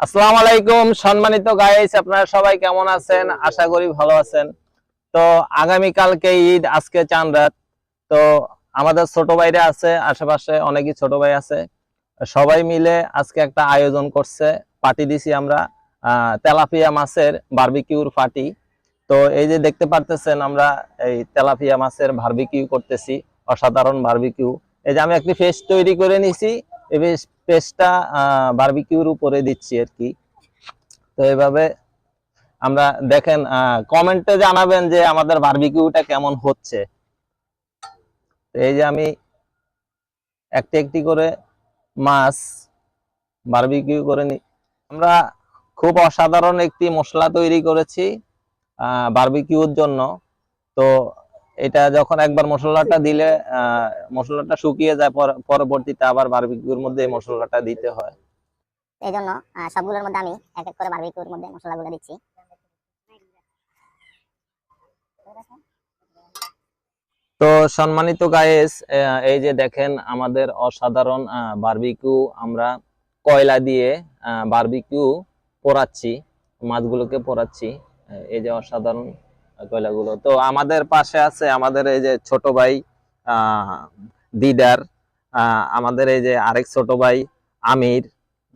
আসসালামু আলাইকুম সম্মানিত গাইস, আপনারা সবাই কেমন আছেন? আশা করি ভালো আছেন। তো আগামী কালকে ঈদ, আজকে চাঁদ রাত। তো আমাদের ছোট ভাইরা আছে, আশেপাশে অনেকই ছোট ভাই আছে, সবাই মিলে আজকে একটা আয়োজন করছে। পার্টি দিছি আমরা, তেলাপিয়া মাছের বারবিকিউর পার্টি। তো এই যে দেখতে পারতেছেন, আমরা এই তেলাপিয়া মাছের বারবিকিউ করতেছি, অসাধারণ বারবিকিউ। এই যে আমি একটি পেস্ট তৈরি করে নিছি, এই পেস্টটা বারবিকিউর উপরে দিচ্ছি আর কি। তো এইভাবে আমরা দেখেন, কমেন্টে জানাবেন যে আমাদের বারবিকিউটা কেমন হচ্ছে। তো এই যে আমি একটি একটি করে মাছ বারবিকিউ করে নি। আমরা খুব অসাধারণ একটি মশলা তৈরি করেছি বারবিকিউর জন্য। তো এটা যখন একবার মশলাটা দিলে মশলাটা শুকিয়ে যায়, পরবর্তীতে আবার বারবিকিউর মধ্যে এই মশলাটা দিতে হয়। এই জন্য সবগুলোর মধ্যে আমি এক এক করে বারবিকিউর মধ্যে মশলাগুলো দিচ্ছি। তো সম্মানিত গাইস, এই যে দেখেন আমাদের অসাধারণ বারবিকিউ। আমরা কয়লা দিয়ে বারবিকিউ পোড়াচ্ছি, মাছগুলোকে পোড়াচ্ছি। এই যে অসাধারণ কয়লাগুলো। তো আমাদের পাশে আছে আমাদের এই যে ছোট ভাই দিদার, আমাদের এই যে আরেক ছোট ভাই আমির,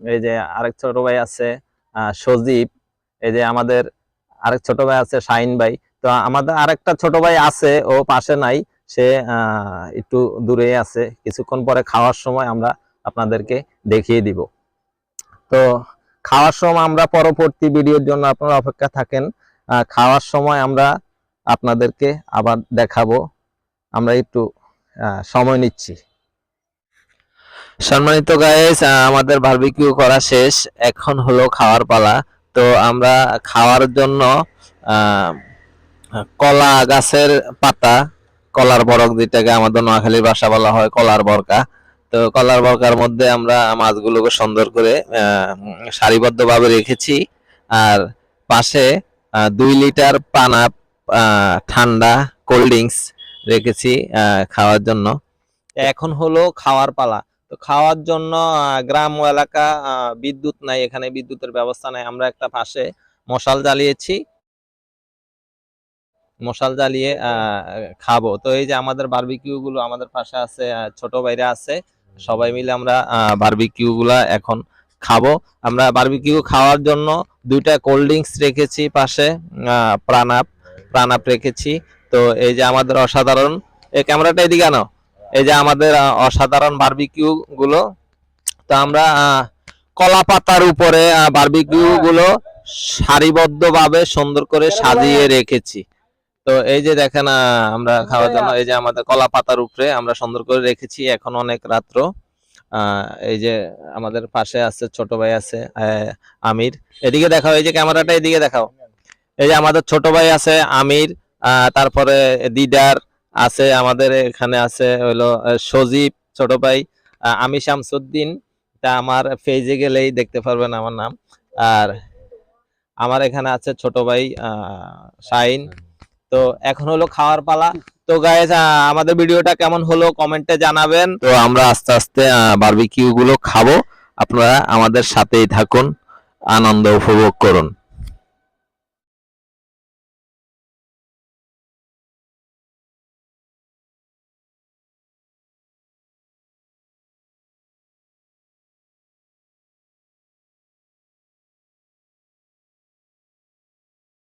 এই যে আরেক ছোট ভাই আছে সজীব, এই যে আমাদের আরেক ছোট ভাই আছে শাহিন ভাই। তো আমাদের আরেকটা ছোট ভাই আছে, ও পাশে নাই, সে একটু দূরে আছে। কিছুক্ষণ পরে খাওয়ার সময় আমরা আপনাদেরকে দেখিয়ে দিব। তো খাওয়ার সময় আমরা পরবর্তী ভিডিওর জন্য আপনারা অপেক্ষা থাকেন। খাওয়ার সময় আমরা আপনাদেরকে আবার দেখাবো। আমরা একটু সময় নিচ্ছি। সম্মানিত গাইস, আমাদের বারবিকিউ করা শেষ, এখন হলো খাওয়ার পালা। তো আমরা খাওয়ার জন্য কলা গাছের পাতা, কলার বরক, যেটাকে আমাদের নোয়াখালীর ভাষা বলা হয় কলার বরকা। তো কলার বরকার মধ্যে আমরা মাছগুলোকে সুন্দর করে সারিবদ্ধভাবে রেখেছি। আর পাশে 2 লিটার পানা ঠান্ডা কোল্ড ড্রিঙ্কস রেখেছি খাওয়ার জন্য। এখন হলো খাওয়ার পালা। তো খাওয়ার জন্য গ্রাম্য এলাকা, বিদ্যুৎ নাই, এখানে বিদ্যুতের ব্যবস্থা নাই। আমরা একটা পাশে মশাল জ্বালিয়েছি, মশাল জ্বালিয়ে খাবো। তো এই যে আমাদের বারবিকিউ গুলো আমাদের পাশে আছে, ছোট ভাইরা আছে, সবাই মিলে আমরা বারবিকিউ গুলা এখন খাবো। আমরা বারবিকিউ খাওয়ার জন্য 2টা কোল্ড ড্রিঙ্কস রেখেছি পাশে, প্রাণাপ রেখেছি। তো এই যে আমাদের অসাধারণ, এই ক্যামেরাটা এদিকে আনো, এই যে আমাদের অসাধারণ বারবিকিউ গুলো। তো আমরা কলা পাতার উপরে বারবিকিউ গুলো সারিবদ্ধভাবে সুন্দর করে সাজিয়ে রেখেছি। তো এই যে দেখেন, আমরা খাওয়ার জন্য এই যে আমাদের কলা পাতার উপরে আমরা সুন্দর করে রেখেছি। এখন অনেক রাত্র। এই যে আমাদের পাশে আছে ছোট ভাই আছে আমির, এদিকে দেখাও, এই যে ক্যামেরাটা এদিকে দেখাও। এই যে আমাদের ছোট ভাই আছে আমির, তারপরে দিদার আছে, আমাদের এখানে আছে হলো সজীব ছোট ভাই, আমি শামসুদ্দিন, তা আমার পেজে গেলেই দেখতে পারবেন আমার নাম। আর আমার এখানে আছে ছোট ভাই শাহিন। তো এখন হলো খাওয়ার পালা। তো গাইস, আমাদের ভিডিওটা কেমন হলো কমেন্টে জানাবেন। তো আমরা আস্তে আস্তে বারবিকিউ গুলো খাবো, আপনারা আমাদের সাথেই থাকুন, আনন্দ উপভোগ করুন।